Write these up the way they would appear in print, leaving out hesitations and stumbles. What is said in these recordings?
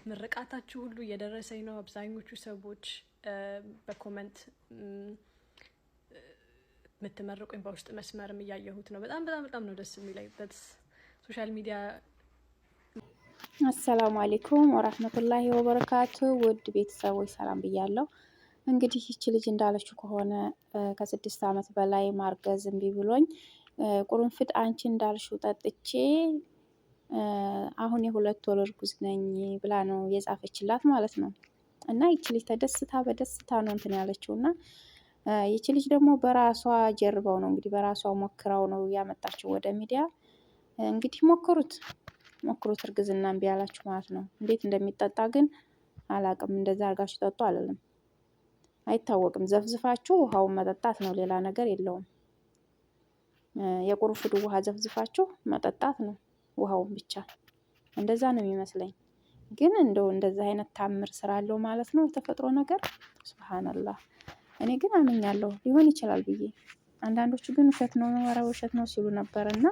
ምርቃታችሁ ሁሉ እየደረሰኝ ነው። አብዛኞቹ ሰዎች በኮመንት የምትመርቁኝ በውስጥ መስመርም እያየሁት ነው። በጣም ነው ደስ የሚለኝበት ሶሻል ሚዲያ። አሰላሙ አለይኩም ወራህመቱላሂ ወበረካቱ። ውድ ቤተሰቦች ሰላም ብያለሁ። እንግዲህ ይቺ ልጅ እንዳለችው ከሆነ ከ6 ዓመት በላይ ማርገዝ እምቢ ብሎኝ ቁርንፍድ አንቺ እንዳልሽው ጠጥቼ አሁን የ2 ወር እርጉዝ ነኝ ብላ ነው የጻፈችላት ማለት ነው። እና ይቺ ልጅ በደስታ ነው እንትን ያለችው እና ይቺ ልጅ ደግሞ በራሷ ጀርባው ነው እንግዲህ በራሷ ሞክራው ነው ያመጣችው ወደ ሚዲያ። እንግዲህ ሞክሩት እርግዝና እምቢ ያላችሁ ማለት ነው። እንዴት እንደሚጠጣ ግን አላቅም። እንደዛ አርጋችሁ ጠጡ አልልም። አይታወቅም። ዘፍዝፋችሁ ውሃውን መጠጣት ነው፣ ሌላ ነገር የለውም። የቁርንፍዱ ውሃ ዘፍዝፋችሁ መጠጣት ነው ውሃውን ብቻ። እንደዛ ነው የሚመስለኝ። ግን እንደዛ አይነት ታምር ስላለው ማለት ነው የተፈጥሮ ነገር ሱብሃንአላህ። እኔ ግን አምኛለሁ ሊሆን ይችላል ብዬ። አንዳንዶቹ ግን ውሸት ነው ውሸት ነው ሲሉ ነበርና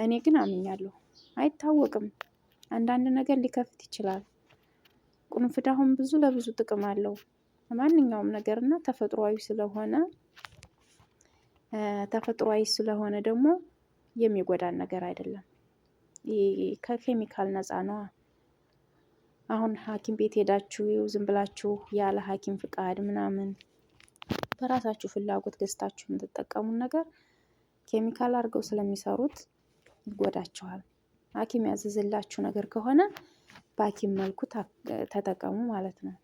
እኔ ግን አምኛለሁ። አይታወቅም። አንዳንድ ነገር ሊከፍት ይችላል። ቁርንፍድ አሁን ለብዙ ጥቅም አለው ማንኛውም ነገር እና ተፈጥሯዊ ስለሆነ ደግሞ የሚጎዳን ነገር አይደለም። ከኬሚካል ነፃ ነው። አሁን ሐኪም ቤት ሄዳችሁ ዝም ብላችሁ ያለ ሐኪም ፍቃድ ምናምን በራሳችሁ ፍላጎት ገዝታችሁ የምትጠቀሙን ነገር ኬሚካል አድርገው ስለሚሰሩት ይጎዳችኋል። ሐኪም ያዘዘላችሁ ነገር ከሆነ በሐኪም መልኩ ተጠቀሙ ማለት ነው።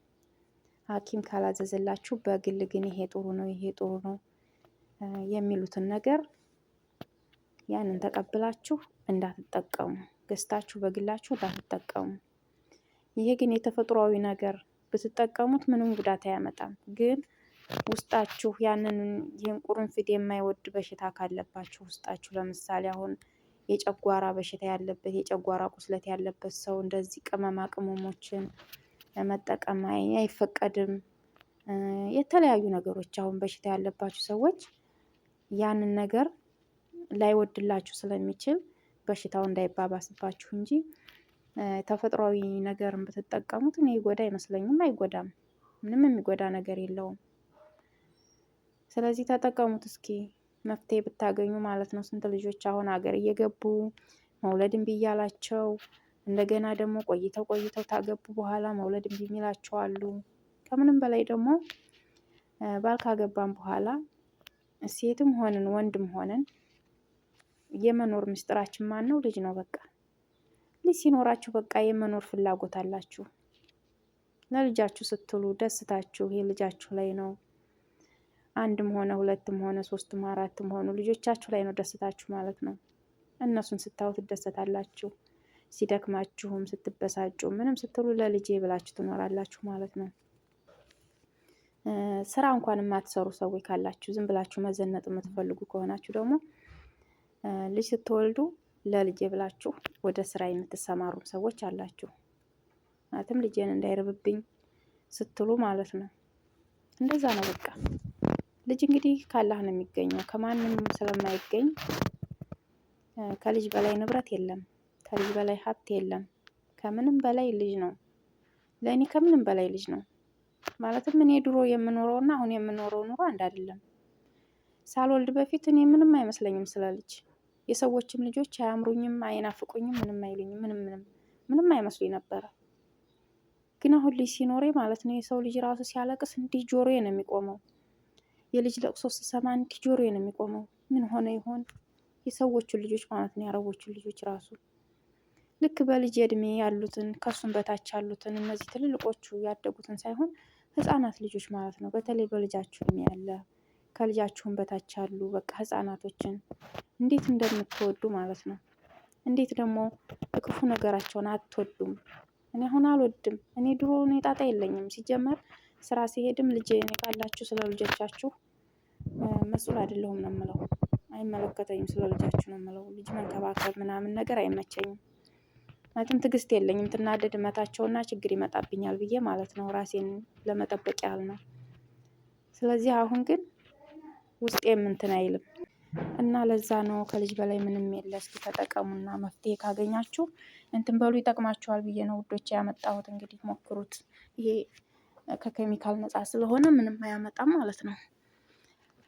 ሐኪም ካላዘዘላችሁ በግል ግን ይሄ ጥሩ ነው የሚሉትን ነገር ያንን ተቀብላችሁ እንዳትጠቀሙ፣ ገዝታችሁ በግላችሁ እንዳትጠቀሙ። ይሄ ግን የተፈጥሯዊ ነገር ብትጠቀሙት ምንም ጉዳት አያመጣም። ግን ውስጣችሁ ይህን ቁርንፍድ የማይወድ በሽታ ካለባችሁ ውስጣችሁ ለምሳሌ አሁን የጨጓራ በሽታ ያለበት የጨጓራ ቁስለት ያለበት ሰው እንደዚህ ቅመማ ቅመሞችን መጠቀም አይፈቀድም። የተለያዩ ነገሮች አሁን በሽታ ያለባችሁ ሰዎች ያንን ነገር ላይወድላችሁ ስለሚችል በሽታው እንዳይባባስባችሁ እንጂ ተፈጥሯዊ ነገርን ብትጠቀሙት እኔ ይጎዳ አይመስለኝም። አይጎዳም። ምንም የሚጎዳ ነገር የለውም። ስለዚህ ተጠቀሙት እስኪ መፍትሄ ብታገኙ ማለት ነው። ስንት ልጆች አሁን ሀገር እየገቡ መውለድ እምቢ እያላቸው እንደገና ደግሞ ቆይተው ታገቡ በኋላ መውለድ እምቢ የሚላቸው አሉ። ከምንም በላይ ደግሞ ባል ካገባን በኋላ ሴትም ሆንን ወንድም ሆነን የመኖር ምስጢራችን ማን ነው? ልጅ ነው። በቃ ልጅ ሲኖራችሁ በቃ የመኖር ፍላጎት አላችሁ። ለልጃችሁ ስትሉ ደስታችሁ የልጃችሁ ላይ ነው። አንድም ሆነ ሁለትም ሆነ ሶስትም አራትም ሆኑ ልጆቻችሁ ላይ ነው ደስታችሁ ማለት ነው። እነሱን ስታዩ ትደሰታላችሁ። ሲደክማችሁም ስትበሳጩ ምንም ስትሉ ለልጄ ብላችሁ ትኖራላችሁ ማለት ነው። ስራ እንኳን የማትሰሩ ሰዎች ካላችሁ ዝም ብላችሁ መዘነጥ የምትፈልጉ ከሆናችሁ ደግሞ ልጅ ስትወልዱ ለልጄ ብላችሁ ወደ ስራ የምትሰማሩ ሰዎች አላችሁ። ማለትም ልጄን እንዳይርብብኝ ስትሉ ማለት ነው። እንደዛ ነው በቃ። ልጅ እንግዲህ ካላህ ነው የሚገኘው፣ ከማንም ስለማይገኝ። ከልጅ በላይ ንብረት የለም፣ ከልጅ በላይ ሀብት የለም። ከምንም በላይ ልጅ ነው። ለእኔ ከምንም በላይ ልጅ ነው። ማለትም እኔ ድሮ የምኖረውና አሁን የምኖረው ኑሮ አንድ አይደለም። ሳልወልድ በፊት እኔ ምንም አይመስለኝም ስለ ልጅ። የሰዎችም ልጆች አያምሩኝም፣ አይናፍቁኝም፣ ምንም አይሉኝም፣ ምንም አይመስሉኝ ነበረ። ግን አሁን ልጅ ሲኖሬ ማለት ነው የሰው ልጅ ራሱ ሲያለቅስ እንዲህ ጆሮዬ ነው የሚቆመው። የልጅ ለቅሶ ስሰማ እንዲህ ጆሮዬ ነው የሚቆመው። ምን ሆነ ይሆን? የሰዎቹን ልጆች ማለት ነው የአረቦቹን ልጆች ራሱ ልክ በልጅ እድሜ ያሉትን ከሱም በታች ያሉትን እነዚህ ትልልቆቹ ያደጉትን ሳይሆን ህፃናት ልጆች ማለት ነው። በተለይ በልጃችሁ እድሜ ያለ ከልጃችሁም በታች ያሉ በቃ ህፃናቶችን እንዴት እንደምትወዱ ማለት ነው። እንዴት ደግሞ ክፉ ነገራቸውን አትወዱም? እኔ አሁን አልወድም። እኔ ድሮ ጣጣ የለኝም ሲጀመር ስራ ሲሄድም ልጅ ካላችሁ ስለ ልጆቻችሁ መስኡል አይደለሁም ነው የምለው። አይመለከተኝም፣ ስለ ልጃችሁ ነው የምለው። ልጅ መንከባከብ ምናምን ነገር አይመቸኝም። ማለትም ትዕግስት የለኝም። ትናደድ መታቸውና ችግር ይመጣብኛል ብዬ ማለት ነው። ራሴን ለመጠበቅ ያህል ነው። ስለዚህ አሁን ግን ውስጤም እንትን አይልም። እና ለዛ ነው ከልጅ በላይ ምንም የለ። እስኪ ተጠቀሙና መፍትሄ ካገኛችሁ እንትን በሉ ይጠቅማችኋል ብዬ ነው ውዶች ያመጣሁት። እንግዲህ ሞክሩት። ይሄ ከኬሚካል ነፃ ስለሆነ ምንም አያመጣም ማለት ነው።